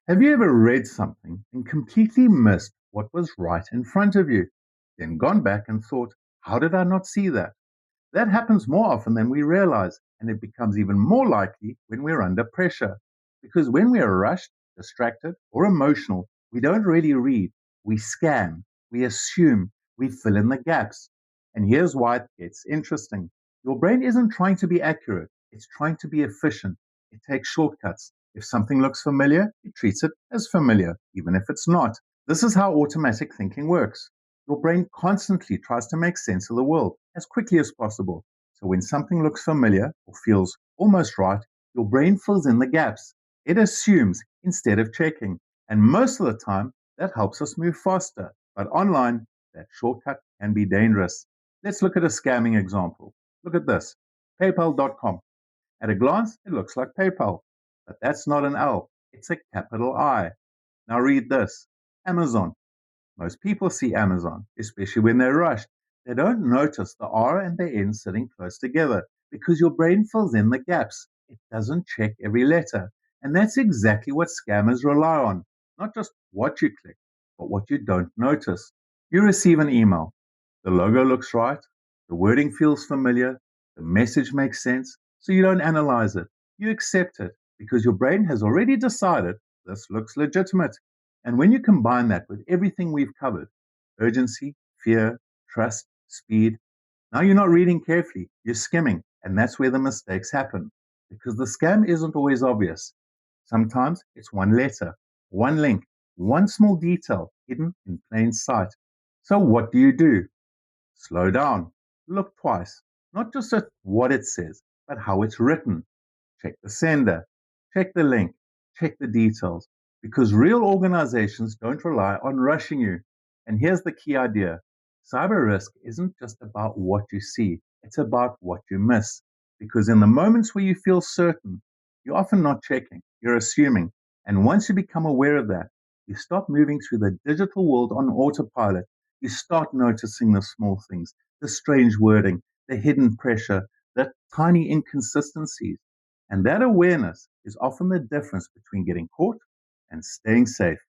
Have you ever read something and completely missed what was right in front of you? Then gone back and thought, how did I not see that? That happens more often than we realize, and it becomes even more likely when we're under pressure. Because when we are rushed, distracted, or emotional, we don't really read. We scan, we assume, we fill in the gaps. And here's why it gets interesting. Your brain isn't trying to be accurate, it's trying to be efficient. It takes shortcuts. If something looks familiar, it treats it as familiar, even if it's not. This is how automatic thinking works. Your brain constantly tries to make sense of the world as quickly as possible. So when something looks familiar or feels almost right, your brain fills in the gaps. It assumes instead of checking. And most of the time, that helps us move faster. But online, that shortcut can be dangerous. Let's look at a scamming example. Look at this, paypal.com. At a glance, it looks like PayPal, but that's not an L, it's a capital I. Now read this, Amazon. Most people see Amazon, especially when they're rushed. They don't notice the R and the N sitting close together because your brain fills in the gaps. It doesn't check every letter. And that's exactly what scammers rely on. Not just what you click, but what you don't notice. You receive an email. The logo looks right. The wording feels familiar. The message makes sense. So you don't analyze it. You accept it because your brain has already decided this looks legitimate. And when you combine that with everything we've covered, urgency, fear, trust, speed, now you're not reading carefully, you're skimming. And that's where the mistakes happen because the scam isn't always obvious. Sometimes it's one letter, one link, one small detail hidden in plain sight. So what do? Slow down, look twice, not just at what it says, but how it's written. Check the sender, check the link, check the details, because real organizations don't rely on rushing you. And here's the key idea, cyber risk isn't just about what you see, it's about what you miss. Because in the moments where you feel certain, you're often not checking, you're assuming. And once you become aware of that, you stop moving through the digital world on autopilot. You start noticing the small things, the strange wording, the hidden pressure, the tiny inconsistencies. And that awareness is often the difference between getting caught and staying safe.